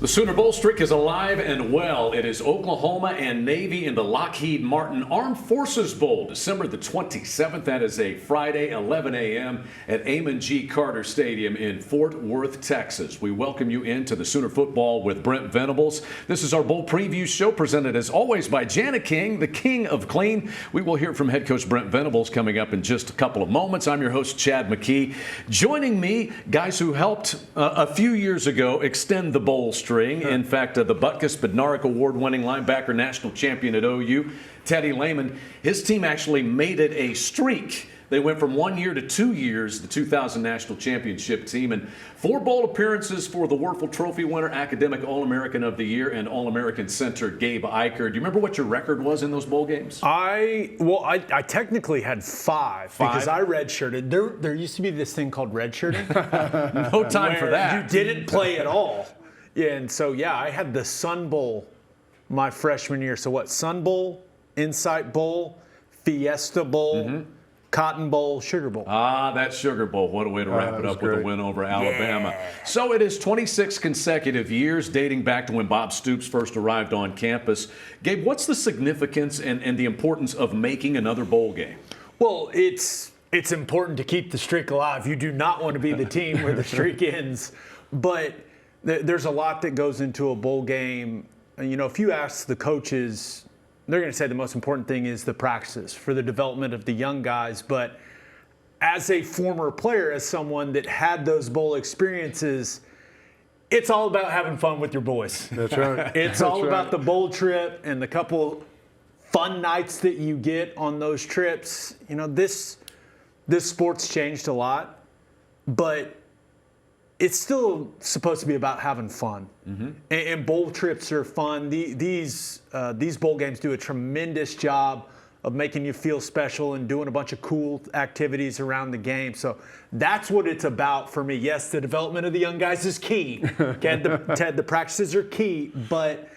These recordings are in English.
The Sooner Bowl streak is alive and well. It is Oklahoma and Navy in the Lockheed Martin Armed Forces Bowl, December the 27th. That is a Friday, 11 a.m. at Amon G. Carter Stadium in Fort Worth, Texas. We welcome you into the Sooner Football with Brent Venables. This is our bowl preview show presented as always by Janet King, the king of clean. We will hear from head coach Brent Venables coming up in just a couple of moments. I'm your host, Chad McKee. Joining me, guys who helped a few years ago extend the bowl streak. In fact, the Butkus Bednarik Award-winning linebacker, national champion at OU, Teddy Lehman, his team actually made it a streak. They went from 1 year to 2 years, the 2000 national championship team, and 4 bowl appearances for the Werfel Trophy winner, academic All-American of the Year, and All-American center Gabe Eicher. Do you remember what your record was in those bowl games? I technically had 5 because I redshirted. There used to be this thing called redshirting. No time for that. You didn't play at all. Yeah, and so, I had the Sun Bowl my freshman year. So what? Sun Bowl, Insight Bowl, Fiesta Bowl, Cotton Bowl, Sugar Bowl. That Sugar Bowl. What a way to wrap it up with a win over Alabama. Yeah. So it is 26 consecutive years dating back to when Bob Stoops first arrived on campus. Gabe, what's the significance and the importance of making another bowl game? Well, it's important to keep the streak alive. You do not want to be the team where the streak ends. But there's a lot that goes into a bowl game. You know, if you ask the coaches, they're going to say the most important thing is the practices for the development of the young guys. But as a former player, as someone that had those bowl experiences, it's all about having fun with your boys. That's right. It's all about the bowl trip and the couple fun nights that you get on those trips. You know, this sport's changed a lot, but it's still supposed to be about having fun. And bowl trips are fun. These bowl games do a tremendous job of making you feel special and doing a bunch of cool activities around the game. So that's what it's about for me. Yes, the development of the young guys is key. Ted, the practices are key, but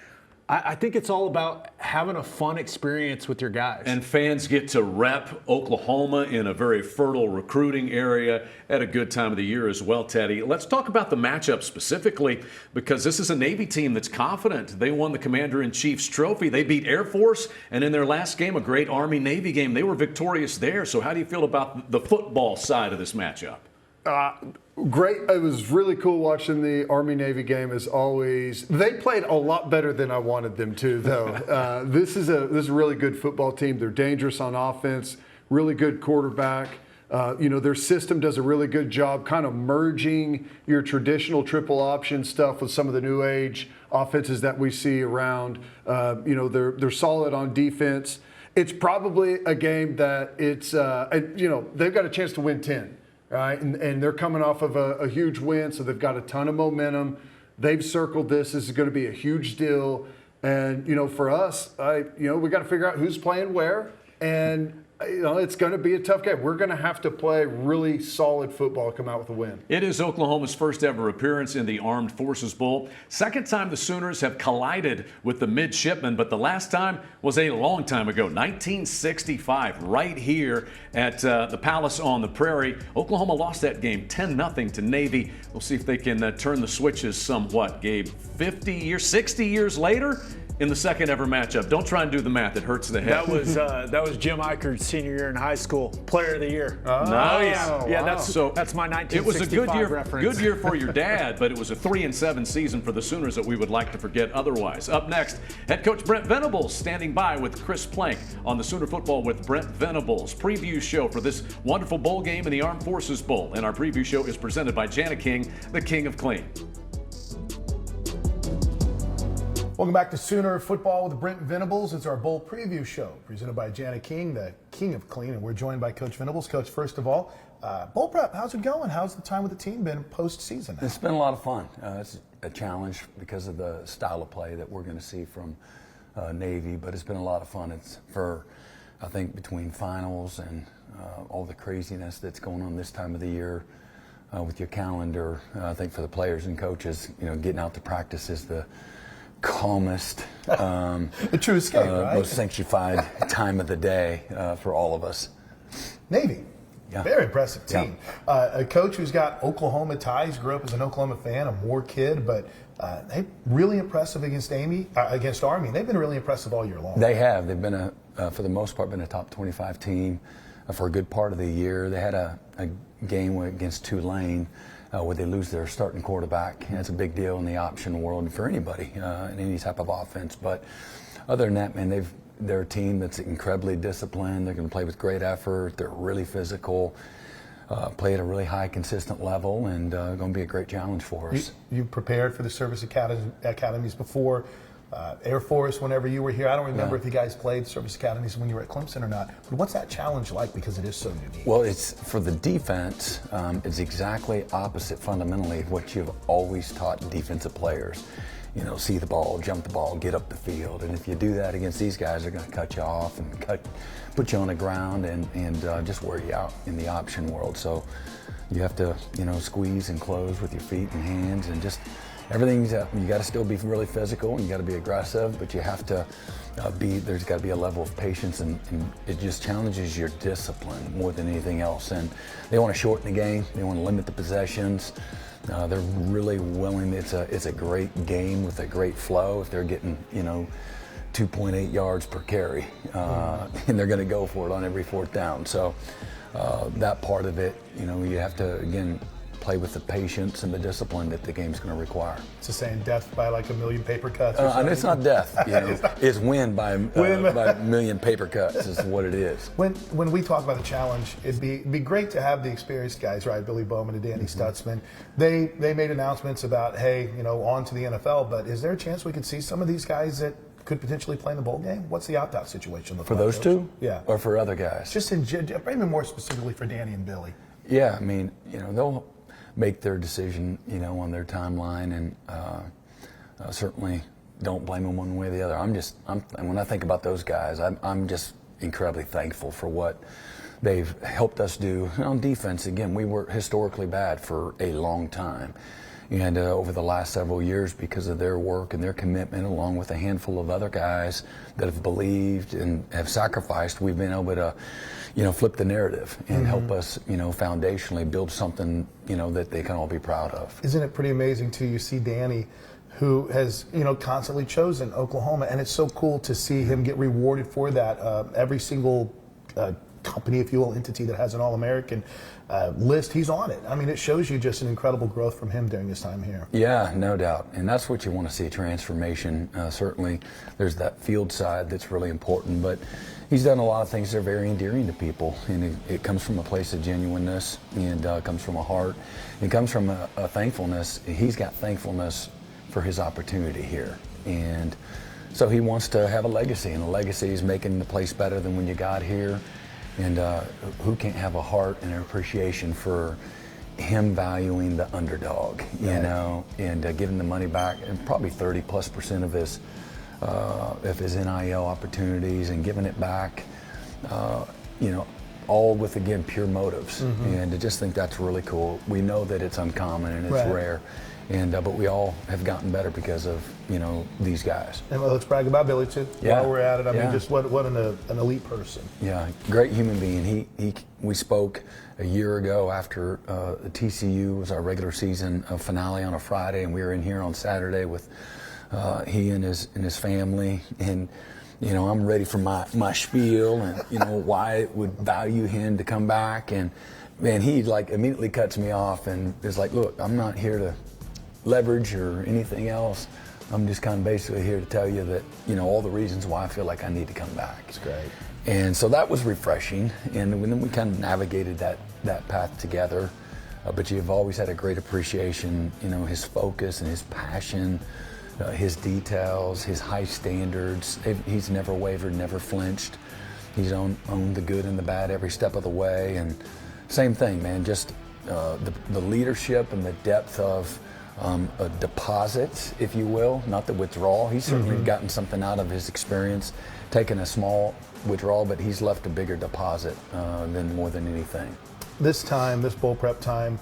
I think it's all about having a fun experience with your guys. And fans get to rep Oklahoma in a very fertile recruiting area at a good time of the year as well, Teddy. Let's talk about the matchup specifically, because this is a Navy team that's confident. They won the Commander-in-Chief's trophy. They beat Air Force, and in their last game, a great Army-Navy game, they were victorious there. So how do you feel about the football side of this matchup? Great. It was really cool watching the Army-Navy game as always. They played a lot better than I wanted them to, though. This is a really good football team. They're dangerous on offense, really good quarterback. Their system does a really good job kind of merging your traditional triple option stuff with some of the new age offenses that we see around. They're solid on defense. It's probably a game that they've got a chance to win 10. Right, and they're coming off of a huge win, so they've got a ton of momentum. They've circled this. This is going to be a huge deal. And, for us, we got to figure out who's playing where. And, it's going to be a tough game. We're going to have to play really solid football to come out with a win. It is Oklahoma's first ever appearance in the Armed Forces Bowl. Second time the Sooners have collided with the midshipmen, but the last time was a long time ago, 1965, right here at the Palace on the Prairie. Oklahoma lost that game 10-0 to Navy. We'll see if they can turn the switches somewhat, Gabe. 60 years later, in the second ever matchup. Don't try and do the math. It hurts the head. That was Jim Eicher's senior year in high school. Player of the year. Nice. Yeah, that's my 1965 It was a reference. good year for your dad, but it was a 3-7 season for the Sooners that we would like to forget otherwise. Up next, head coach Brent Venables standing by with Chris Plank on the Sooner Football with Brent Venables preview show for this wonderful bowl game in the Armed Forces Bowl. And our preview show is presented by Janet King, the king of clean. Welcome back to Sooner Football with Brent Venables. It's our bowl preview show presented by Janet King, the king of clean, and we're joined by Coach Venables. Coach, first of all, bowl prep, how's it going? How's the time with the team been postseason? It's been a lot of fun. It's a challenge because of the style of play that we're going to see from Navy, but it's been a lot of fun. It's I think between finals and all the craziness that's going on this time of the year with your calendar, I think for the players and coaches, getting out to practice is the calmest, a true escape, right? most sanctified time of the day for all of us. Navy. Yeah. Very impressive team. A coach who's got Oklahoma ties, grew up as an Oklahoma fan, a Moore kid, but they really impressive against Army. They've been really impressive all year long. They have. They've been for the most part, been a top 25 team for a good part of the year. They had a game against Tulane where they lose their starting quarterback. That's a big deal in the option world and for anybody in any type of offense. But other than that, man, they're a team that's incredibly disciplined. They're going to play with great effort. They're really physical. Play at a really high, consistent level, and going to be a great challenge for us. You prepared for the service academies before Air Force whenever you were here. I don't remember if you guys played service academies when you were at Clemson or not, but what's that challenge like, because it is so unique? Well, it's for the defense, it's exactly opposite fundamentally of what you've always taught defensive players. You know, see the ball, jump the ball, get up the field. And if you do that against these guys, they're going to cut you off and put you on the ground and just wear you out in the option world. So you have to, squeeze and close with your feet and hands, and just everything's you got to still be really physical and you got to be aggressive, but you have to there's got to be a level of patience, and it just challenges your discipline more than anything else. And they want to shorten the game. They want to limit the possessions. They're really willing. It's a great game with a great flow. If they're getting 2.8 yards per carry, and they're going to go for it on every fourth down. So that part of it, you have to again play with the patience and the discipline that the game's going to require. It's the saying, death by like a million paper cuts. And it's not death. It's win by a million paper cuts is what it is. When we talk about the challenge, it'd be great to have the experienced guys, right? Billy Bowman and Danny Stutzman. They made announcements about, hey, on to the NFL. But is there a chance we could see some of these guys that could potentially play in the bowl game? What's the opt-out situation look for like? those two? Yeah. Or for other guys? Just maybe more specifically for Danny and Billy. Yeah, I mean, they'll make their decision, on their timeline, and certainly don't blame them one way or the other. When I think about those guys, I'm just incredibly thankful for what they've helped us do. On defense, again, we were historically bad for a long time. And over the last several years, because of their work and their commitment, along with a handful of other guys that have believed and have sacrificed, we've been able to, flip the narrative and help us, foundationally build something, that they can all be proud of. Isn't it pretty amazing, too? You see Danny, who has, constantly chosen Oklahoma, and it's so cool to see him get rewarded for that. Every single company, if you will, entity that has an All-American list, he's on it. I mean, it shows you just an incredible growth from him during his time here. Yeah, no doubt. And that's what you want to see, transformation. Certainly, there's that field side that's really important, but he's done a lot of things that are very endearing to people, and it comes from a place of genuineness, and comes from a heart. It comes from a thankfulness. He's got thankfulness for his opportunity here. And so he wants to have a legacy, and a legacy is making the place better than when you got here. And who can't have a heart and an appreciation for him valuing the underdog, and giving the money back, and probably 30+% of his NIL opportunities, and giving it back, all with, again, pure motives. And I just think that's really cool. We know that it's uncommon and it's rare. And but we all have gotten better because of these guys. And let's brag about Billy too. Yeah. While we're at it, I mean, just what an elite person. Yeah, great human being. We spoke a year ago after the TCU was our regular season finale on a Friday, and we were in here on Saturday with he and his family, and I'm ready for my spiel and why it would value him to come back, and man, he immediately cuts me off and is like, look, I'm not here to leverage or anything else. I'm just kind of basically here to tell you that, all the reasons why I feel like I need to come back. That's great. And so that was refreshing. And then we kind of navigated that path together. But you've always had a great appreciation, his focus and his passion, his details, his high standards. He's never wavered, never flinched. He's owned the good and the bad every step of the way. And same thing, man, just the leadership and the depth of a deposit, if you will, not the withdrawal. He's certainly gotten something out of his experience, taken a small withdrawal, but he's left a bigger deposit more than anything. This bowl prep time,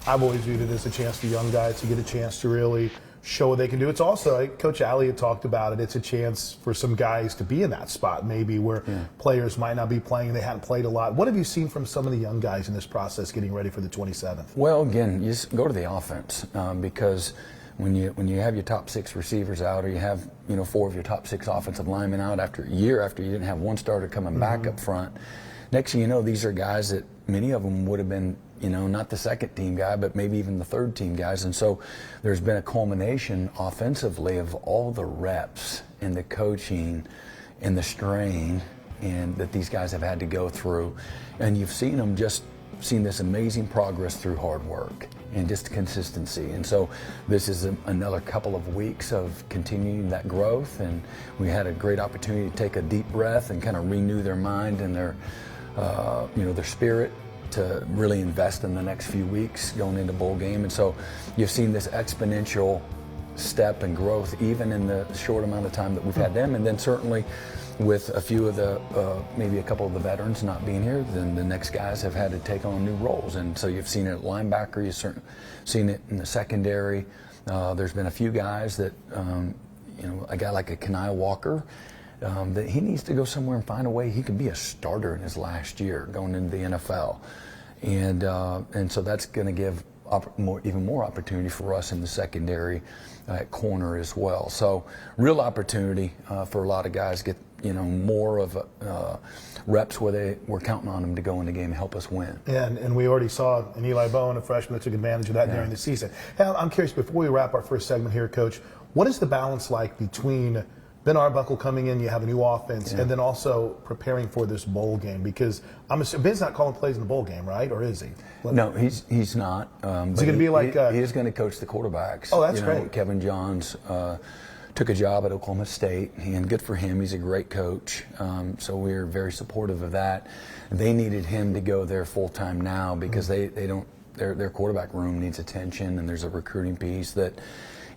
I've always viewed it as a chance for young guys to get a chance to really show what they can do. It's also, like Coach Alley had talked about it, it's a chance for some guys to be in that spot maybe where players might not be playing and they hadn't played a lot. What have you seen from some of the young guys in this process getting ready for the 27th? Well, again, you just go to the offense because when you have your top 6 receivers out, or you have 4 of your top 6 offensive linemen out after a year after you didn't have one starter coming back up front, next thing you know, these are guys that many of them would have been not the second team guy, but maybe even the third team guys. And so there's been a culmination offensively of all the reps and the coaching and the strain and that these guys have had to go through. And you've seen them seen this amazing progress through hard work and just consistency. And so this is another couple of weeks of continuing that growth. And we had a great opportunity to take a deep breath and kind of renew their mind and their spirit to really invest in the next few weeks going into bowl game. And so you've seen this exponential step and growth even in the short amount of time that we've had them. And then certainly with a few of the, maybe a couple of the veterans not being here, then the next guys have had to take on new roles. And so you've seen it at linebacker, you've seen it in the secondary. There's been a few guys that, a guy like a Kenai Walker, that he needs to go somewhere and find a way he can be a starter in his last year going into the NFL. And so that's going to give even more opportunity for us in the secondary at corner as well. So real opportunity for a lot of guys to get more of reps where we're counting on them to go in the game and help us win. And we already saw an Eli Bowen, a freshman, that took advantage of that during the season. Now, I'm curious, before we wrap our first segment here, Coach, what is the balance like between Ben Arbuckle coming in, you have a new offense, and then also preparing for this bowl game? Because I'm assuming Ben's not calling plays in the bowl game, right? Or is he? No, he's not. Is he going to be like? He is going to coach the quarterbacks. Oh, that's great. Kevin Johns took a job at Oklahoma State, and good for him. He's a great coach. So we're very supportive of that. They needed him to go there full time now because they don't. Their quarterback room needs attention, and there's a recruiting piece that,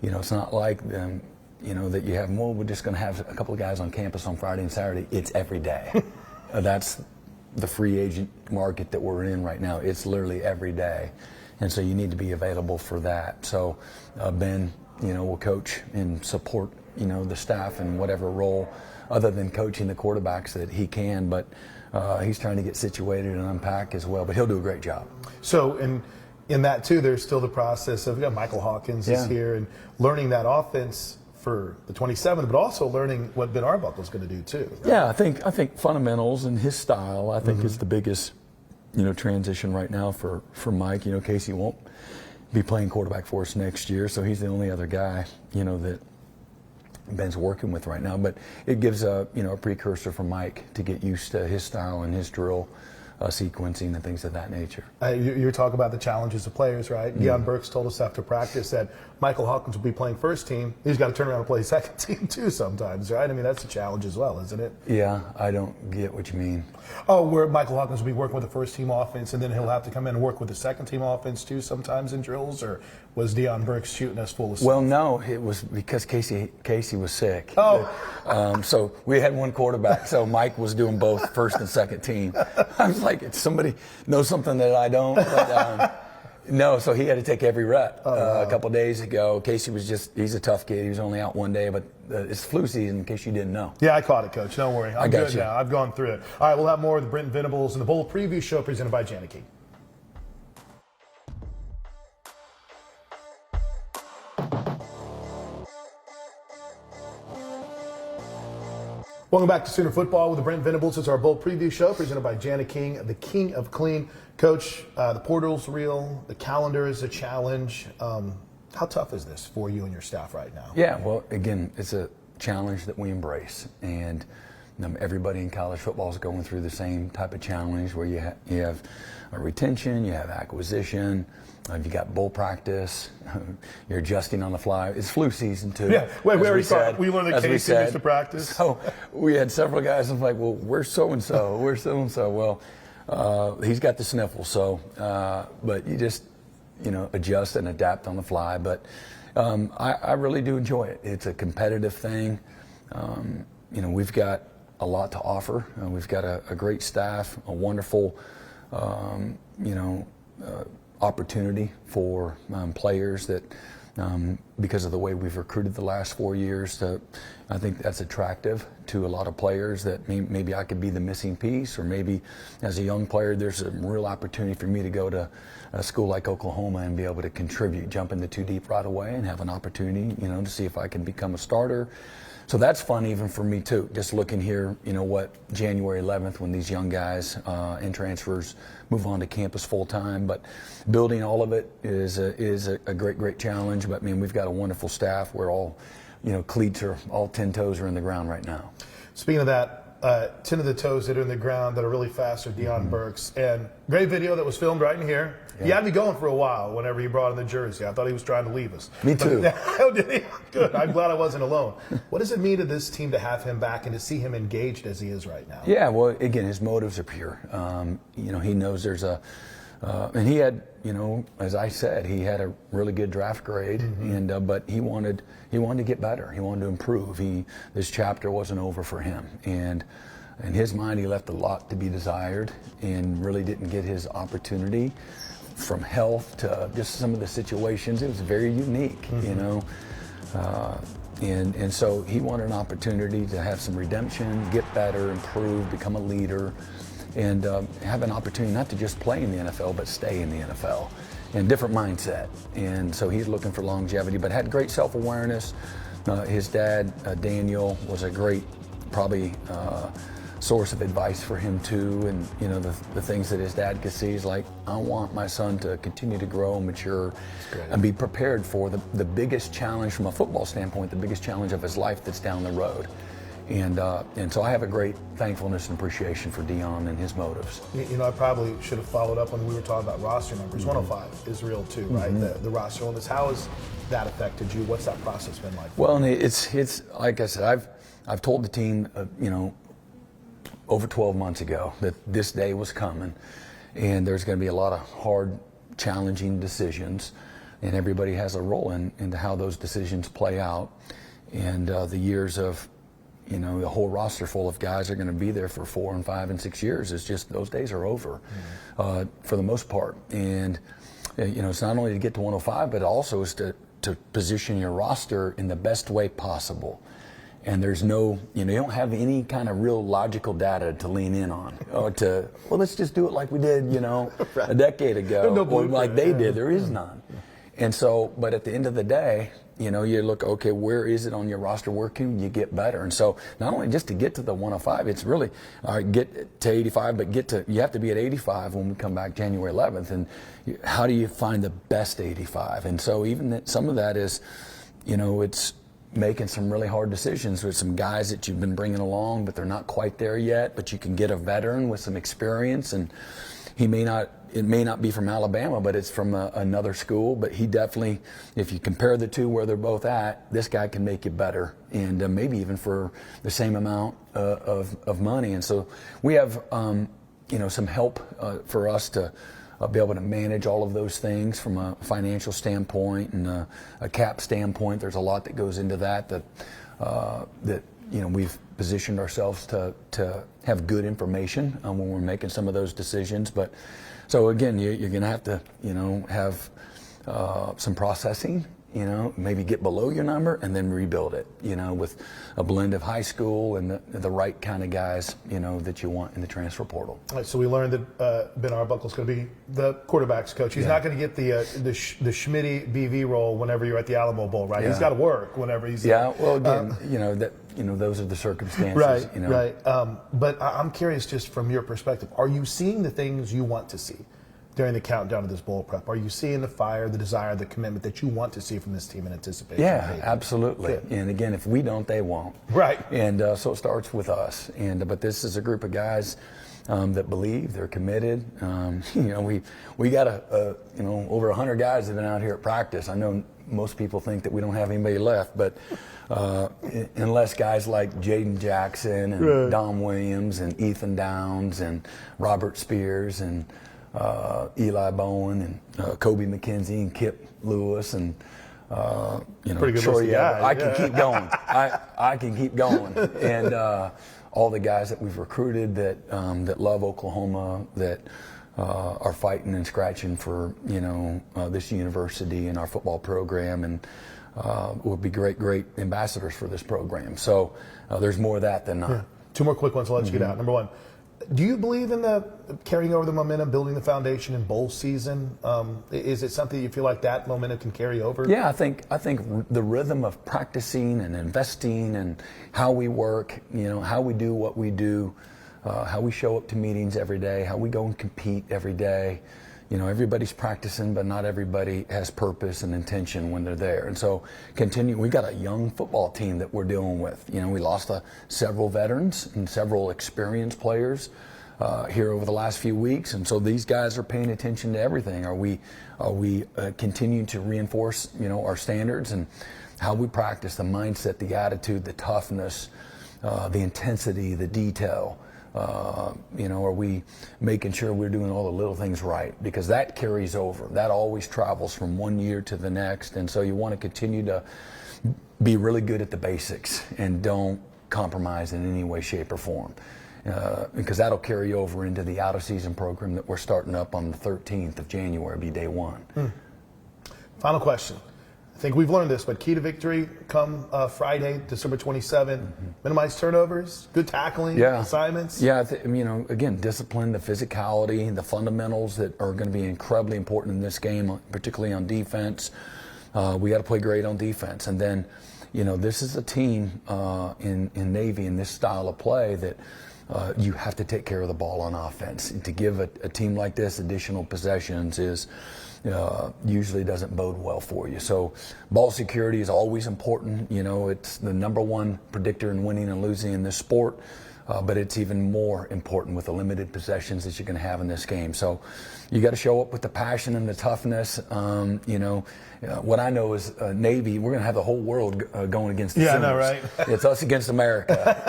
it's not like them. That you have, we're just going to have a couple of guys on campus on Friday and Saturday. It's every day. That's the free agent market that we're in right now. It's literally every day. And so you need to be available for that. So Ben, will coach and support, the staff in whatever role other than coaching the quarterbacks that he can. But he's trying to get situated and unpack as well. But he'll do a great job. So in that, too, there's still the process of Michael Hawkins is here and learning that offense for the 27th, but also learning what Ben Arbuckle's going to do too. Right? Yeah, I think fundamentals and his style, I think is the biggest, transition right now for Mike. Casey won't be playing quarterback for us next year, so he's the only other guy, that Ben's working with right now. But it gives a precursor for Mike to get used to his style and his drill sequencing and things of that nature. You're talking about the challenges of players, right? Deion Burks told us after practice that Michael Hawkins will be playing first team. He's got to turn around and play second team too sometimes, right? I mean, that's a challenge as well, isn't it? Yeah, I don't get what you mean. Oh, where Michael Hawkins will be working with the first team offense and then he'll have to come in and work with the second team offense too sometimes in drills, or was Deion Burks shooting us full of stuff? Well, no, it was because Casey was sick. Oh. So we had one quarterback, so Mike was doing both first and second team. I was like, somebody knows something that I don't. But, no, so he had to take every rep. A couple days ago, Casey he's a tough kid. He was only out one day, but it's flu season in case you didn't know. Yeah, I caught it, Coach. Don't worry. I'm got good you. now. I've gone through it. All right, we'll have more of the Brent Venables and the Bowl Preview Show presented by Janicki. Welcome back to Sooner Football with the Brent Venables. It's our Bowl Preview Show presented by Janet King, the King of Clean. Coach, the portal's real. The calendar is a challenge. How tough is this for you and your staff right now? Yeah, well, again, it's a challenge that we embrace. And everybody in college football is going through the same type of challenge where you have a retention, you have acquisition, you got bowl practice, you're adjusting on the fly. It's flu season too. Yeah, we already said. We learned that Casey used to practice. So we had several guys and like, well, where's so-and-so? Where's so-and-so? Well, he's got the sniffle. So, but you just, adjust and adapt on the fly. But I really do enjoy it. It's a competitive thing. We've got a lot to offer. We've got a great staff, a wonderful, opportunity for players that because of the way we've recruited the last 4 years. I think that's attractive to a lot of players, that maybe I could be the missing piece, or maybe as a young player there's a real opportunity for me to go to a school like Oklahoma and be able to contribute, jump into two deep right away and have an opportunity, to see if I can become a starter. So that's fun even for me too, just looking here, what January 11th, when these young guys and transfers move on to campus full time. But building all of it is a great challenge. But we've got a wonderful staff. We're all, cleats are all 10 toes are in the ground right now. Speaking of that, 10 of the toes that are in the ground that are really fast are Deion Burks. And great video that was filmed right in here. Yeah. He had me going for a while whenever he brought in the jersey. I thought he was trying to leave us. Me too. Good. I'm glad I wasn't alone. What does it mean to this team to have him back and to see him engaged as he is right now? Yeah, well, again, his motives are pure. He knows there's and he had, as I said, he had a really good draft grade, but he wanted to get better. He wanted to improve. This chapter wasn't over for him, and in his mind, he left a lot to be desired, and really didn't get his opportunity. From health to just some of the situations, it was very unique, and so he wanted an opportunity to have some redemption, get better, improve, become a leader, and have an opportunity not to just play in the NFL, but stay in the NFL, and different mindset. And so he's looking for longevity, but had great self-awareness. His dad, Daniel, was a great, probably, source of advice for him too, and the things that his dad could see is like, I want my son to continue to grow and mature and be prepared for the biggest challenge from a football standpoint, the biggest challenge of his life that's down the road. And so I have a great thankfulness and appreciation for Deion and his motives. I probably should have followed up when we were talking about roster numbers. 105 is real too, right? The roster numbers. How has that affected you? What's that process been like? Well, and it's like I said, I've told the team, over 12 months ago that this day was coming, and there's going to be a lot of hard, challenging decisions, and everybody has a role into how those decisions play out. And the years of, the whole roster full of guys are going to be there for 4 and 5 and 6 years. It's just those days are over for the most part. And it's not only to get to 105, but also is to position your roster in the best way possible. And there's no, you don't have any kind of real logical data to lean in on, or let's just do it like we did, right. a decade ago, No or like they did. There is none. And so, but at the end of the day, you look, okay, where is it on your roster? Where can you get better? And so, not only just to get to the 105, it's really, all right, get to 85, but you have to be at 85 when we come back January 11th. And how do you find the best 85? And so, even some of that is, it's making some really hard decisions with some guys that you've been bringing along, but they're not quite there yet, but you can get a veteran with some experience, and it may not be from Alabama, but it's from another school, but he definitely, if you compare the two where they're both at, this guy can make you better, and maybe even for the same amount of money. And so we have some help for us to be able to manage all of those things from a financial standpoint and a cap standpoint. There's a lot that goes into that we've positioned ourselves to have good information when we're making some of those decisions. But so again, you're going to have to have some processing. Maybe get below your number and then rebuild it, with a blend of high school and the right kind of guys, that you want in the transfer portal. All right, so we learned that Ben Arbuckle's going to be the quarterback's coach. He's not going to get the Schmitty BV role whenever you're at the Alamo Bowl, right? Yeah. He's got to work whenever he's well, again, those are the circumstances. Right, right. But I'm curious, just from your perspective, are you seeing the things you want to see during the countdown to this bowl prep? Are you seeing the fire, the desire, the commitment that you want to see from this team in anticipation? Yeah, absolutely. Good. And again, if we don't, they won't. Right. And so it starts with us. But this is a group of guys that believe, they're committed. We got over 100 guys that have been out here at practice. I know most people think that we don't have anybody left, but unless guys like Jaden Jackson and right. Dom Williams and Ethan Downs and Robert Spears and Eli Bowen and Kobe McKenzie and Kip Lewis and Pretty good Troy. list of guys. I can keep going. I can keep going. And all the guys that we've recruited that love Oklahoma, that are fighting and scratching for this university and our football program, and will be great ambassadors for this program. So there's more of that than not. Yeah. Two more quick ones. I'll let you get out. Number one, do you believe in the carrying over the momentum, building the foundation in bowl season? Is it something you feel like that momentum can carry over? Yeah, I think the rhythm of practicing and investing and how we work, how we do what we do, how we show up to meetings every day, how we go and compete every day. Everybody's practicing, but not everybody has purpose and intention when they're there. And so we got a young football team that we're dealing with. We lost several veterans and several experienced players here over the last few weeks. And so these guys are paying attention to everything. Are we continuing to reinforce, our standards and how we practice, the mindset, the attitude, the toughness, the intensity, the detail? Are we making sure we're doing all the little things right? Because that carries over. That always travels from one year to the next. And so you want to continue to be really good at the basics and don't compromise in any way, shape, or form. Because that'll carry over into the out-of-season program that we're starting up on the 13th of January, be day one. Final question. I think we've learned this, but key to victory come Friday, December 27th. Minimize turnovers, good tackling, assignments. Yeah, again, discipline, the physicality, the fundamentals that are going to be incredibly important in this game, particularly on defense. We got to play great on defense. And then, this is a team in Navy in this style of play that you have to take care of the ball on offense. And to give a team like this additional possessions is usually doesn't bode well for you. So ball security is always important. It's the number one predictor in winning and losing in this sport, but it's even more important with the limited possessions that you're going to have in this game. So you got to show up with the passion and the toughness. What I know is Navy, we're going to have the whole world going against the Sooners. I know, right? It's us against America.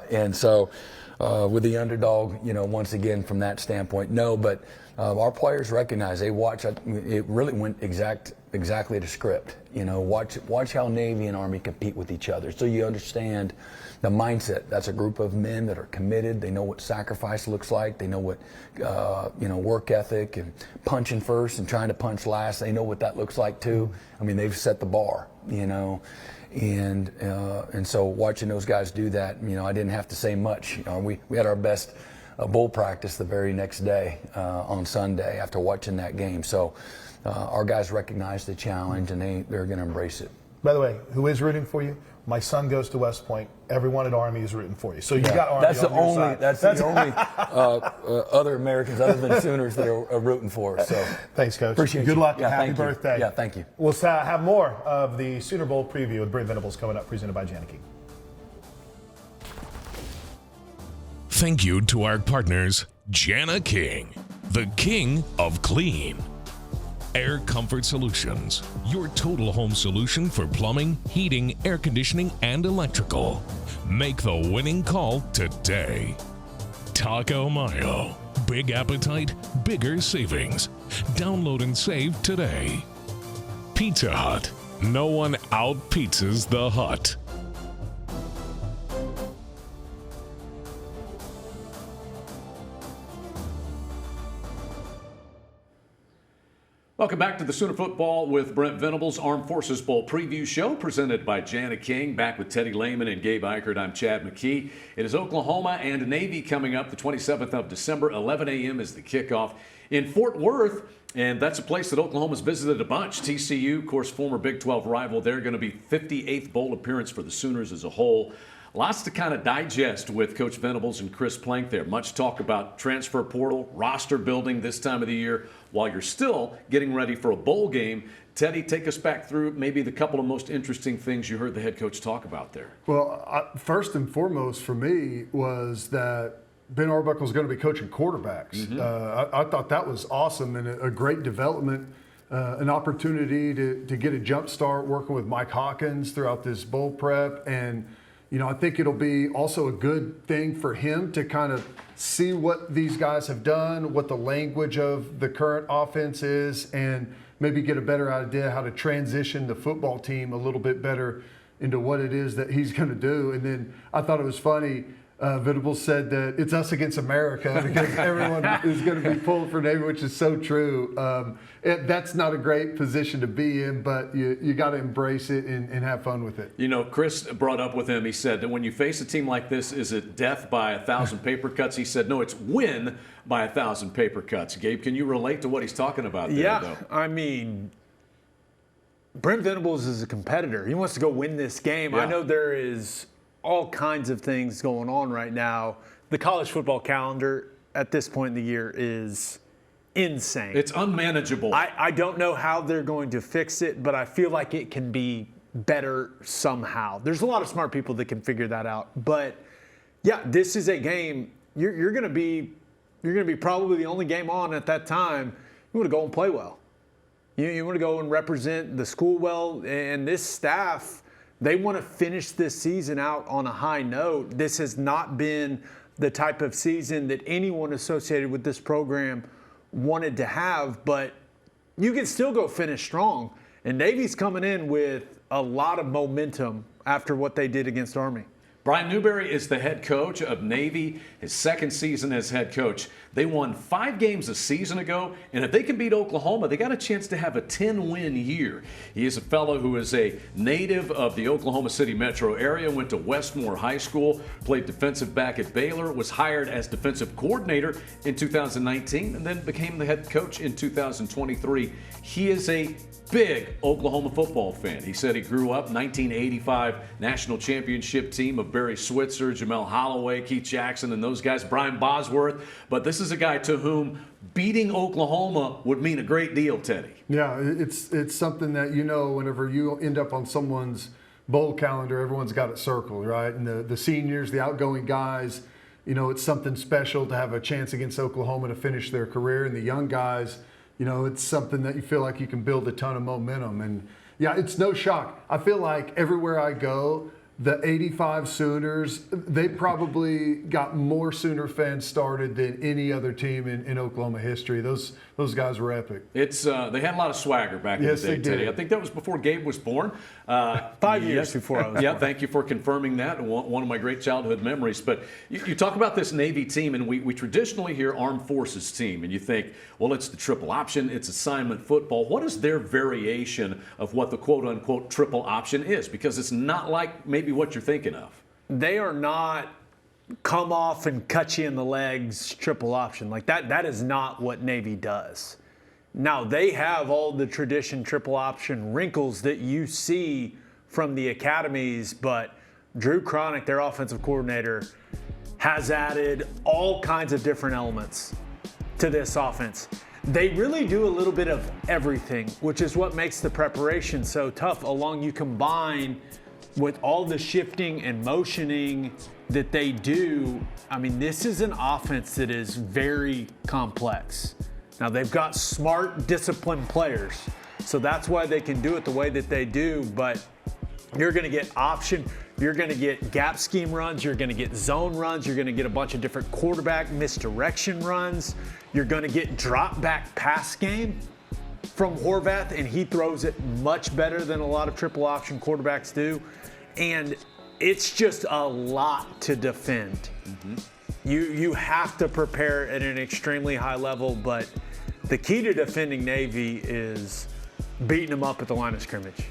And so with the underdog, once again, from that standpoint, no, but our players recognize, they watch, it really went exactly to script. Watch how Navy and Army compete with each other. So you understand the mindset. That's a group of men that are committed. They know what sacrifice looks like. They know what, work ethic and punching first and trying to punch last. They know what that looks like too. I mean, they've set the bar, and so watching those guys do that, I didn't have to say much. We had our best bowl practice the very next day on Sunday after watching that game. So our guys recognize the challenge and they're going to embrace it. By the way, who is rooting for you? My son goes to West Point. Everyone at Army is rooting for you. So you got Army on your side. That's the only other Americans other than Sooners that are rooting for us. So thanks, Coach. Appreciate Good you. luck and happy birthday. Yeah, thank you. We'll have more of the Sooner Bowl preview with Brent Venables coming up, presented by Jana King. Thank you to our partners, Jana King, the king of clean. Air Comfort Solutions, your total home solution for plumbing, heating, air conditioning, and electrical. Make the winning call today. Taco Mayo, big appetite, bigger savings. Download and save today. Pizza Hut, no one out-pizzas the Hut. Welcome back to the Sooner Football with Brent Venables Armed Forces Bowl Preview Show, presented by Jana King. Back with Teddy Lehman and Gabe Eichert, I'm Chad McKee. It is Oklahoma and Navy coming up the 27th of December. 11 a.m. is the kickoff in Fort Worth, and that's a place that Oklahoma's visited a bunch. TCU, of course, former Big 12 rival. They're going to be 58th bowl appearance for the Sooners as a whole. Lots to kind of digest with Coach Venables and Chris Plank there. Much talk about transfer portal, roster building this time of the year, while you're still getting ready for a bowl game. Teddy, take us back through maybe the couple of most interesting things you heard the head coach talk about there. Well, first and foremost for me was that Ben Arbuckle is going to be coaching quarterbacks. I thought that was awesome and a great development, an opportunity to get a jump start working with Mike Hawkins throughout this bowl prep. And I think it'll be also a good thing for him to kind of see what these guys have done, what the language of the current offense is, and maybe get a better idea how to transition the football team a little bit better into what it is that he's going to do. And then I thought it was funny, Venables said that it's us against America because everyone is going to be pulling for Navy, which is so true. That's not a great position to be in, but you got to embrace it and have fun with it. You know, Chris brought up with him, he said that when you face a team like this, is it death by 1,000 paper cuts? He said, no, it's win by 1,000 paper cuts. Gabe, can you relate to what he's talking about there, though? I mean, Brent Venables is a competitor. He wants to go win this game. Yeah. I know there is all kinds of things going on right now. The college football calendar at this point in the year is insane. It's unmanageable. I don't know how they're going to fix it, but I feel like it can be better somehow. There's a lot of smart people that can figure that out. But yeah, this is a game. You're going to be probably the only game on at that time. You want to go and play well. You want to go and represent the school well, and this staff, they want to finish this season out on a high note. This has not been the type of season that anyone associated with this program wanted to have, but you can still go finish strong. And Navy's coming in with a lot of momentum after what they did against Army. Brian Newberry is the head coach of Navy, his second season as head coach. They won 5 games a season ago, and if they can beat Oklahoma, they got a chance to have a 10-win year. He is a fellow who is a native of the Oklahoma City metro area, went to Westmore High School, played defensive back at Baylor, was hired as defensive coordinator in 2019, and then became the head coach in 2023. He is a big Oklahoma football fan. He said he grew up 1985 national championship team of Barry Switzer, Jamel Holloway, Keith Jackson, and those guys, Brian Bosworth. But this is a guy to whom beating Oklahoma would mean a great deal, Teddy. Yeah, it's something that, you know, whenever you end up on someone's bowl calendar, everyone's got it circled, right? And the seniors, the outgoing guys, you know, it's something special to have a chance against Oklahoma to finish their career. And the young guys, you know, it's something that you feel like you can build a ton of momentum. And yeah, it's no shock. I feel like everywhere I go, the 85 Sooners, they probably got more Sooner fans started than any other team in Oklahoma history. Those guys were epic. It's they had a lot of swagger back in the day, they Teddy. did. I think that was before Gabe was born. 5 years before I was Yeah, born. thank you for confirming that. One of my great childhood memories. But you talk about this Navy team, and we traditionally hear Armed Forces team, and you think, well, it's the triple option, it's assignment football. What is their variation of what the quote-unquote triple option is? Because it's not like maybe what you're thinking of. They are not come off and cut you in the legs triple option. Like that is not what Navy does. Now, they have all the tradition triple option wrinkles that you see from the academies, but Drew Cronick, their offensive coordinator, has added all kinds of different elements to this offense. They really do a little bit of everything, which is what makes the preparation so tough. Along you combine with all the shifting and motioning that they do. I mean, this is an offense that is very complex. Now, they've got smart, disciplined players, so that's why they can do it the way that they do, but you're going to get option, you're going to get gap scheme runs, you're going to get zone runs, you're going to get a bunch of different quarterback misdirection runs, you're going to get drop back pass game from Horvath, and he throws it much better than a lot of triple option quarterbacks do, and it's just a lot to defend. You have to prepare at an extremely high level, but the key to defending Navy is beating them up at the line of scrimmage.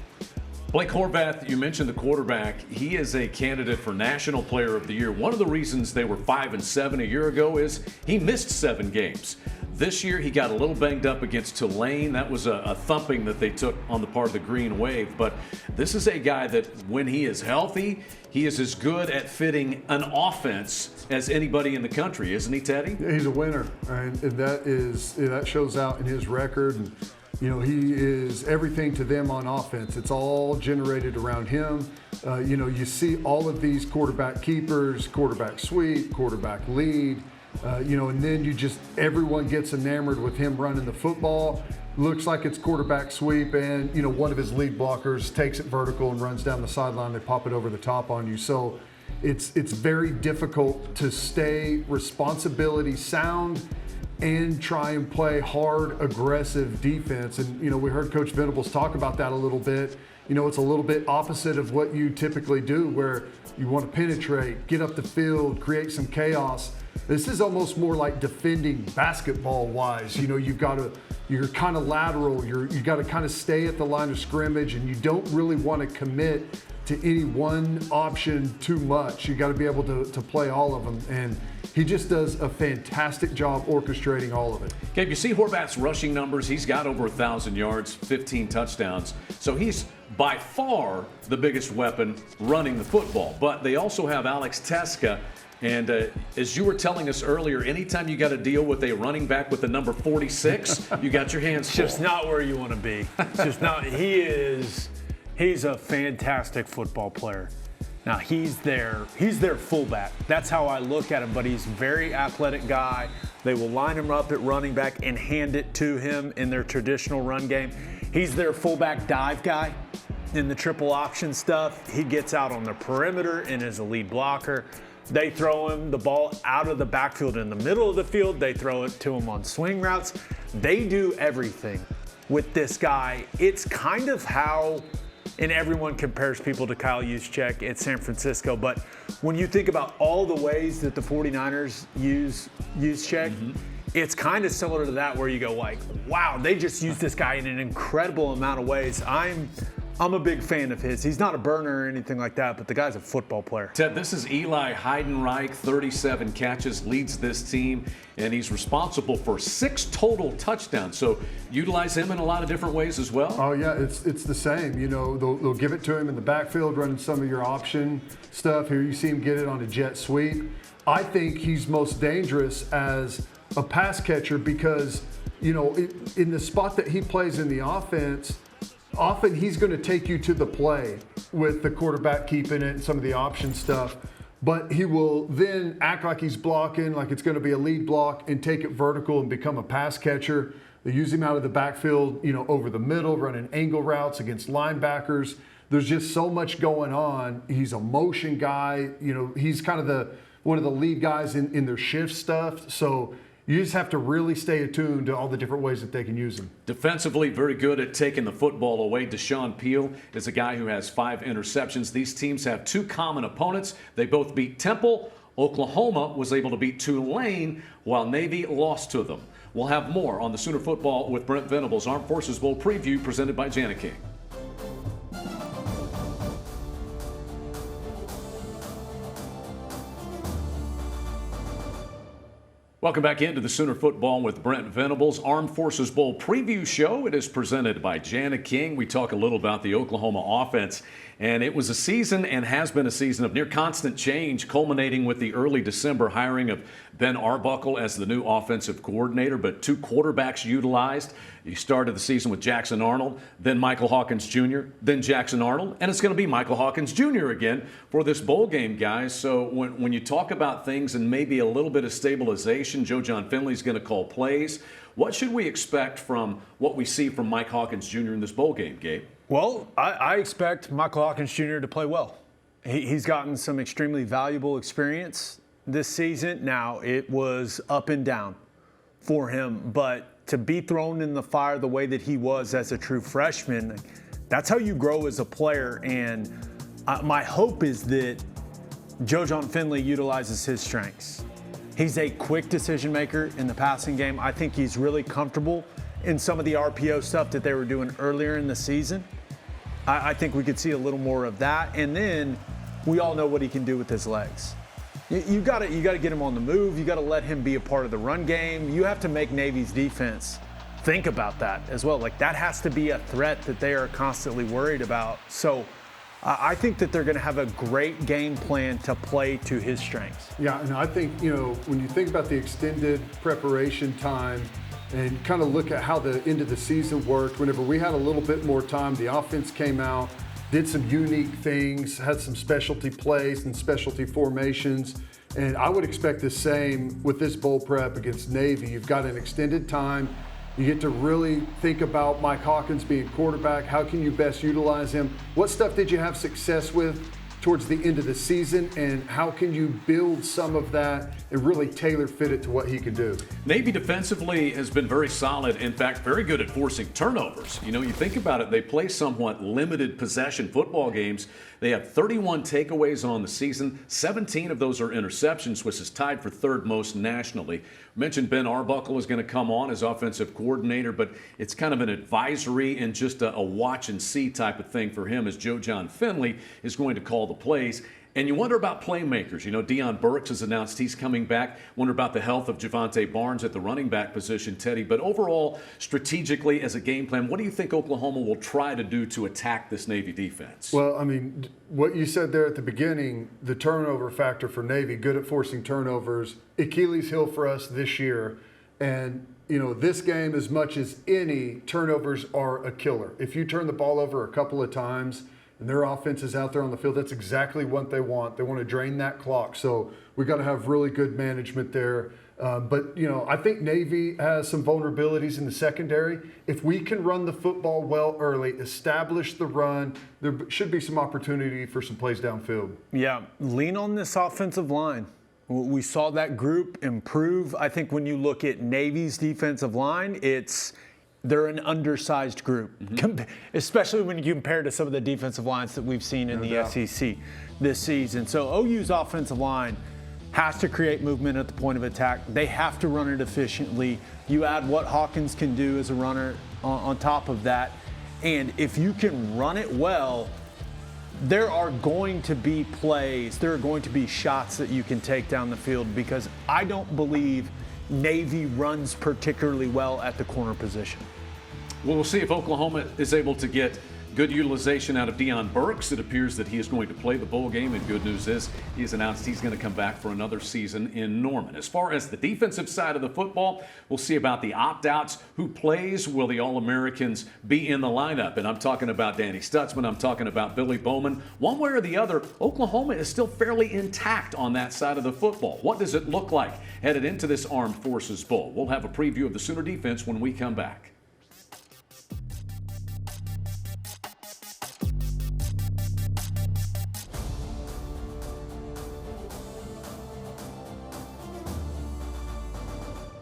Blake Horvath, you mentioned the quarterback. He is a candidate for National Player of the Year. One of the reasons they were 5-7 a year ago is he missed 7 games. This year, he got a little banged up against Tulane. That was a thumping that they took on the part of the Green Wave. But this is a guy that, when he is healthy, he is as good at fitting an offense as anybody in the country, isn't he, Teddy? He's a winner, and that shows out in his record. And you know, he is everything to them on offense. It's all generated around him. You know, you see all of these quarterback keepers, quarterback sweep, quarterback lead. You know, and then everyone gets enamored with him running the football. Looks like it's quarterback sweep, and you know, one of his lead blockers takes it vertical and runs down the sideline. They pop it over the top on you. So it's very difficult to stay responsibility sound and try and play hard, aggressive defense. And, we heard Coach Venables talk about that a little bit. It's a little bit opposite of what you typically do, where you want to penetrate, get up the field, create some chaos. This is almost more like defending basketball-wise. You're kind of lateral. You got to kind of stay at the line of scrimmage, and you don't really want to commit to any one option too much. You got to be able to play all of them, and he just does a fantastic job orchestrating all of it. Gabe, you see Horvat's rushing numbers. He's got over 1,000 yards, 15 touchdowns. So he's by far the biggest weapon running the football. But they also have Alex Teska. And as you were telling us earlier, anytime you got to deal with a running back with the number 46, you got your hands full. Just not where you want to be. Just not. He's a fantastic football player. Now he's their fullback. That's how I look at him, but he's a very athletic guy. They will line him up at running back and hand it to him in their traditional run game. He's their fullback dive guy in the triple option stuff. He gets out on the perimeter and is a lead blocker. They throw him the ball out of the backfield in the middle of the field. They throw it to him on swing routes. They do everything with this guy. It's kind of how, and everyone compares people to Kyle Juszczyk at San Francisco, but when you think about all the ways that the 49ers use Juszczyk, it's kind of similar to that, where you go like, wow, they just use this guy in an incredible amount of ways. I'm a big fan of his. He's not a burner or anything like that, but the guy's a football player. Ted, this is Eli Heidenreich, 37 catches, leads this team, and he's responsible for 6 total touchdowns. So utilize him in a lot of different ways as well? Oh, yeah, it's the same. They'll give it to him in the backfield, running some of your option stuff. Here you see him get it on a jet sweep. I think he's most dangerous as a pass catcher because, in the spot that he plays in the offense, often he's going to take you to the play with the quarterback keeping it and some of the option stuff, but he will then act like he's blocking, like it's going to be a lead block, and take it vertical and become a pass catcher. They use him out of the backfield, over the middle, running angle routes against linebackers. There's just so much going on. He's a motion guy. He's kind of one of the lead guys in their shift stuff. So you just have to really stay attuned to all the different ways that they can use him. Defensively, very good at taking the football away. Deshaun Peel is a guy who has 5 interceptions. These teams have 2 common opponents. They both beat Temple. Oklahoma was able to beat Tulane, while Navy lost to them. We'll have more on the Sooner Football with Brent Venables Armed Forces Bowl preview presented by Jana King. Welcome back into the Sooner Football with Brent Venables Armed Forces Bowl preview show. It is presented by Jana King. We talk a little about the Oklahoma offense, and it was a season and has been a season of near constant change, culminating with the early December hiring of Ben Arbuckle as the new offensive coordinator, but 2 quarterbacks utilized. You started the season with Jackson Arnold, then Michael Hawkins Jr., then Jackson Arnold, and it's going to be Michael Hawkins Jr. again for this bowl game, guys. So when you talk about things and maybe a little bit of stabilization, Joe John Finley's going to call plays. What should we expect from what we see from Mike Hawkins Jr. in this bowl game, Gabe? Well, I expect Michael Hawkins Jr. to play well. He's gotten some extremely valuable experience this season. Now, it was up and down for him, but to be thrown in the fire the way that he was as a true freshman, that's how you grow as a player. And my hope is that Joe John Finley utilizes his strengths. He's a quick decision maker in the passing game. I think he's really comfortable in some of the RPO stuff that they were doing earlier in the season. I think we could see a little more of that. And then we all know what he can do with his legs. You got to get him on the move. You got to let him be a part of the run game. You have to make Navy's defense think about that as well. Like, that has to be a threat that they are constantly worried about. So I think that they're going to have a great game plan to play to his strengths. Yeah, and I think, when you think about the extended preparation time and kind of look at how the end of the season worked, whenever we had a little bit more time, the offense came out, did some unique things, had some specialty plays and specialty formations. And I would expect the same with this bowl prep against Navy. You've got an extended time. You get to really think about Mike Hawkins being quarterback. How can you best utilize him? What stuff did you have success with towards the end of the season, and how can you build some of that and really tailor fit it to what he can do? Navy defensively has been very solid. In fact, very good at forcing turnovers. You know, you think about it, they play somewhat limited possession football games. They have 31 takeaways on the season. 17 of those are interceptions, which is tied for third most nationally. I mentioned Ben Arbuckle is going to come on as offensive coordinator, but it's kind of an advisory and just a watch and see type of thing for him, as Joe John Finley is going to call the plays. And you wonder about playmakers. You know, Deion Burks has announced he's coming back. Wonder about the health of Javante Barnes at the running back position, Teddy. But overall, strategically, as a game plan, what do you think Oklahoma will try to do to attack this Navy defense? Well, I mean, what you said there at the beginning, the turnover factor for Navy, good at forcing turnovers, Achilles heel for us this year. And, you know, this game, as much as any, turnovers are a killer. If you turn the ball over a couple of times, and their offense is out there on the field, that's exactly what they want. They want to drain that clock. So we've got to have really good management there. But, you know, I think Navy has some vulnerabilities in the secondary. If we can run the football well early, establish the run, there should be some opportunity for some plays downfield. Yeah, lean on this offensive line. We saw that group improve. I think when you look at Navy's defensive line, they're an undersized group, especially when you compare to some of the defensive lines that we've seen in the SEC this season. So OU's offensive line has to create movement at the point of attack. They have to run it efficiently. You add what Hawkins can do as a runner on top of that, and if you can run it well, there are going to be plays, there are going to be shots that you can take down the field, because I don't believe Navy runs particularly well at the corner position. Well, we'll see if Oklahoma is able to get good utilization out of Deion Burks. It appears that he is going to play the bowl game, and good news is he's announced he's going to come back for another season in Norman. As far as the defensive side of the football, we'll see about the opt-outs. Who plays? Will the All-Americans be in the lineup? And I'm talking about Danny Stutzman. I'm talking about Billy Bowman. One way or the other, Oklahoma is still fairly intact on that side of the football. What does it look like headed into this Armed Forces Bowl? We'll have a preview of the Sooner defense when we come back.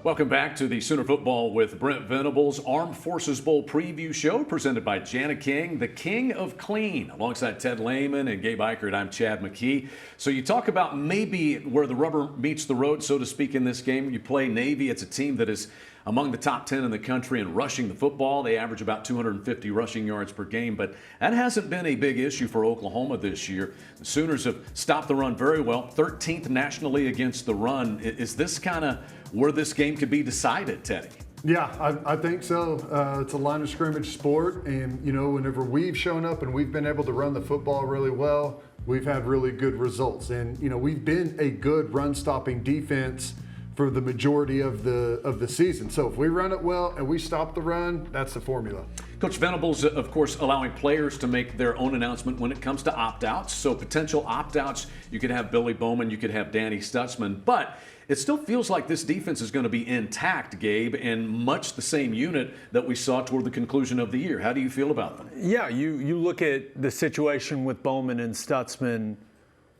Welcome back to the Sooner Football with Brent Venables Armed Forces Bowl preview show presented by Jana King, the king of clean. Alongside Ted Lehman and Gabe Eichert, I'm Chad McKee. So you talk about maybe where the rubber meets the road, so to speak, in this game. You play Navy. It's a team that is among the top 10 in the country in rushing the football. They average about 250 rushing yards per game, but that hasn't been a big issue for Oklahoma this year. The Sooners have stopped the run very well, 13th nationally against the run. Is this kind of where this game could be decided, Teddy? Yeah, I think so. It's a line of scrimmage sport, and, you know, whenever we've shown up and we've been able to run the football really well, we've had really good results. And, you know, we've been a good run-stopping defense for the majority of the season. So if we run it well and we stop the run, that's the formula. Coach Venables, of course, allowing players to make their own announcement when it comes to opt-outs. So potential opt-outs, you could have Billy Bowman, you could have Danny Stutzman, but it still feels like this defense is going to be intact, Gabe, and much the same unit that we saw toward the conclusion of the year. How do you feel about them? Yeah, you look at the situation with Bowman and Stutzman.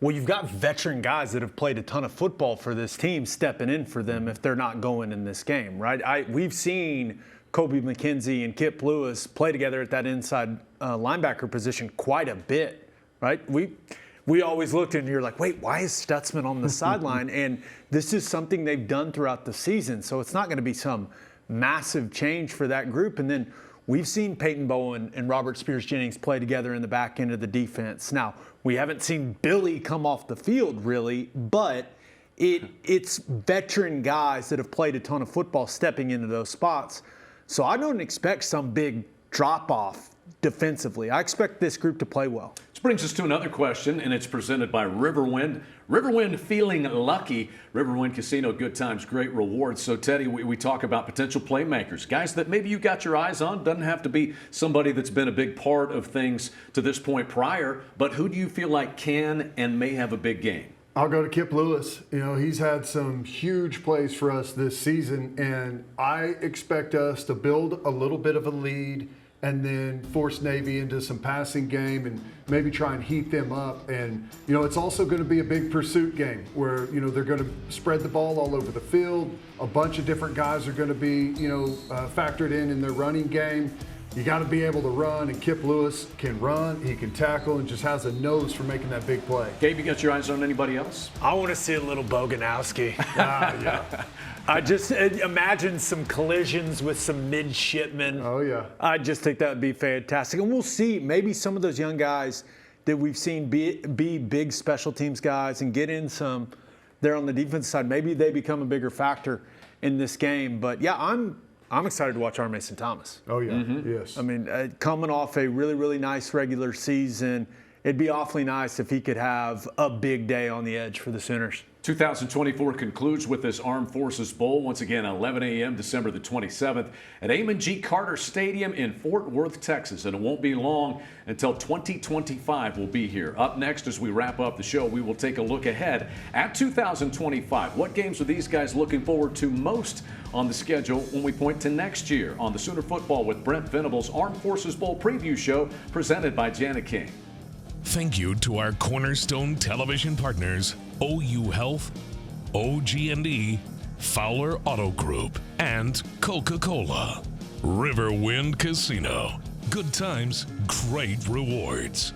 Well, you've got veteran guys that have played a ton of football for this team stepping in for them if they're not going in this game, right? We've seen Kobe McKenzie and Kip Lewis play together at that inside linebacker position quite a bit, right? We always looked and you're like, wait, why is Stutzman on the sideline? And this is something they've done throughout the season, so it's not going to be some massive change for that group. And then we've seen Peyton Bowen and Robert Spears-Jennings play together in the back end of the defense. Now, we haven't seen Billy come off the field really, but it's veteran guys that have played a ton of football stepping into those spots. So I don't expect some big drop-off defensively. I expect this group to play well. This brings us to another question, and it's presented by Riverwind. Riverwind feeling lucky. Riverwind Casino, good times, great rewards. So, Teddy, we talk about potential playmakers, guys that maybe you got your eyes on. Doesn't have to be somebody that's been a big part of things to this point prior, but who do you feel like can and may have a big game? I'll go to Kip Lewis. You know, he's had some huge plays for us this season, and I expect us to build a little bit of a lead and then force Navy into some passing game and maybe try and heat them up. And, you know, it's also going to be a big pursuit game where, you know, they're going to spread the ball all over the field. A bunch of different guys are going to be, you know, factored in their running game. You got to be able to run, and Kip Lewis can run, he can tackle, and just has a nose for making that big play. Gabe, you got your eyes on anybody else? I want to see a little Boganowski. Yeah. I just imagine some collisions with some midshipmen. Oh, yeah. I just think that would be fantastic. And we'll see, maybe some of those young guys that we've seen be big special teams guys and get in some there on the defense side, maybe they become a bigger factor in this game. But, yeah, I'm excited to watch R. Mason Thomas. Oh, yeah. Yes. I mean, coming off a really, really nice regular season, it'd be awfully nice if he could have a big day on the edge for the Sooners. 2024 concludes with this Armed Forces Bowl, once again, 11 a.m., December the 27th, at Amon G. Carter Stadium in Fort Worth, Texas. And it won't be long until 2025 will be here. Up next, as we wrap up the show, we will take a look ahead at 2025. What games are these guys looking forward to most on the schedule when we point to next year on the Sooner Football with Brent Venables Armed Forces Bowl preview show presented by Jana King. Thank you to our cornerstone television partners, OU Health, OG&E, Fowler Auto Group, and Coca-Cola. Riverwind Casino. Good times, great rewards.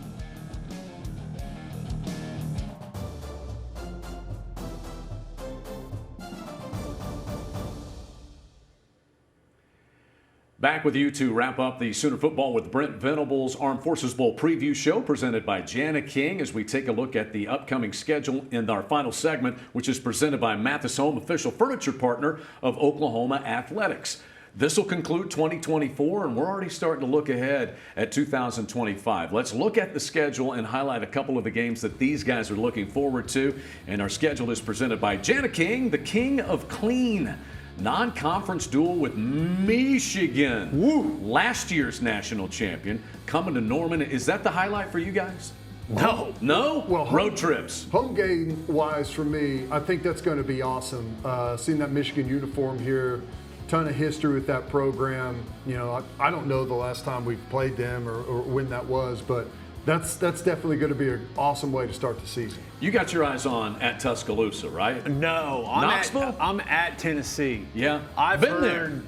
Back with you to wrap up the Sooner Football with Brent Venables Armed Forces Bowl preview show presented by Jana King as we take a look at the upcoming schedule in our final segment, which is presented by Mathis Home, official furniture partner of Oklahoma Athletics. This will conclude 2024, and we're already starting to look ahead at 2025. Let's look at the schedule and highlight a couple of the games that these guys are looking forward to. And our schedule is presented by Jana King, the king of clean. Non-conference duel with Michigan. Woo! Last year's national champion coming to Norman. Is that the highlight for you guys? No. No? Well, road trips. Home game wise for me, I think that's going to be awesome. Seeing that Michigan uniform here, ton of history with that program. You know, I don't know the last time we played them or when that was, but that's definitely going to be an awesome way to start the season. You got your eyes on at Tuscaloosa, right? No, Knoxville? I'm at Tennessee. Yeah. I've been heard, there.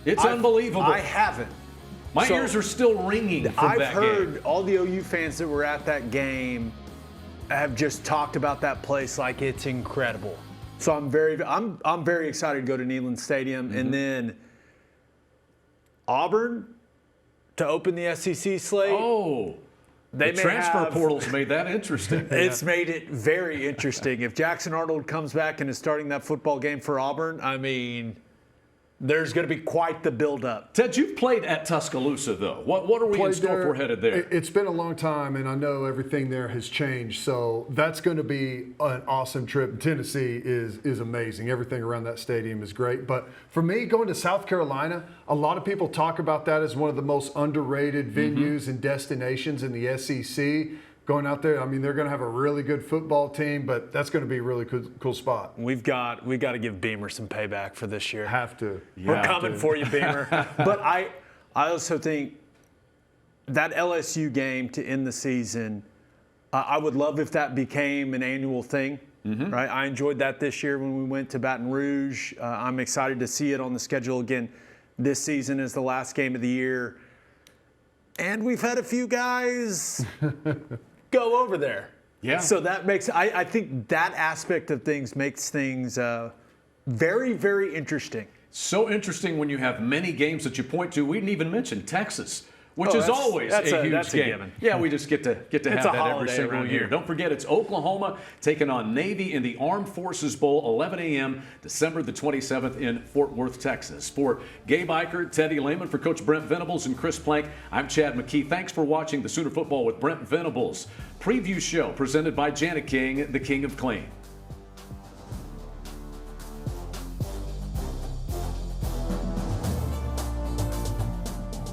It's unbelievable. I haven't. My ears are still ringing from I've that heard game. all the OU fans that were at that game have just talked about that place like it's incredible. So I'm very excited to go to Neyland Stadium, and then Auburn to open the SEC slate. Oh. They the may transfer have- portal's made that interesting. It's made it very interesting. If Jackson Arnold comes back and is starting that football game for Auburn, I mean, there's going to be quite the buildup. Ted, you've played at Tuscaloosa, though. What are we in Played store for headed there? It's been a long time, and I know everything there has changed. So that's going to be an awesome trip. Tennessee is amazing. Everything around that stadium is great. But for me, going to South Carolina, a lot of people talk about that as one of the most underrated venues and destinations in the SEC. Going out there, I mean, they're going to have a really good football team, but that's going to be a really cool spot. We've got to give Beamer some payback for this year. Have to. We're coming for you, Beamer. But I also think that LSU game to end the season, I would love if that became an annual thing. Right? I enjoyed that this year when we went to Baton Rouge. I'm excited to see it on the schedule again this season as the last game of the year. And we've had a few guys go over there. Yeah. So that makes, I think that aspect of things makes things very, very interesting. So interesting when you have many games that you point to. We didn't even mention Texas, which is always a huge that's game. a given. Yeah, we just get to have a that every holiday single around year. here. Don't forget, it's Oklahoma taking on Navy in the Armed Forces Bowl, 11 a.m., December the 27th in Fort Worth, Texas. For Gabe Eichert, Teddy Lehman, for Coach Brent Venables and Chris Plank, I'm Chad McKee. Thanks for watching the Sooner Football with Brent Venables preview show presented by Jana King, the King of Clean.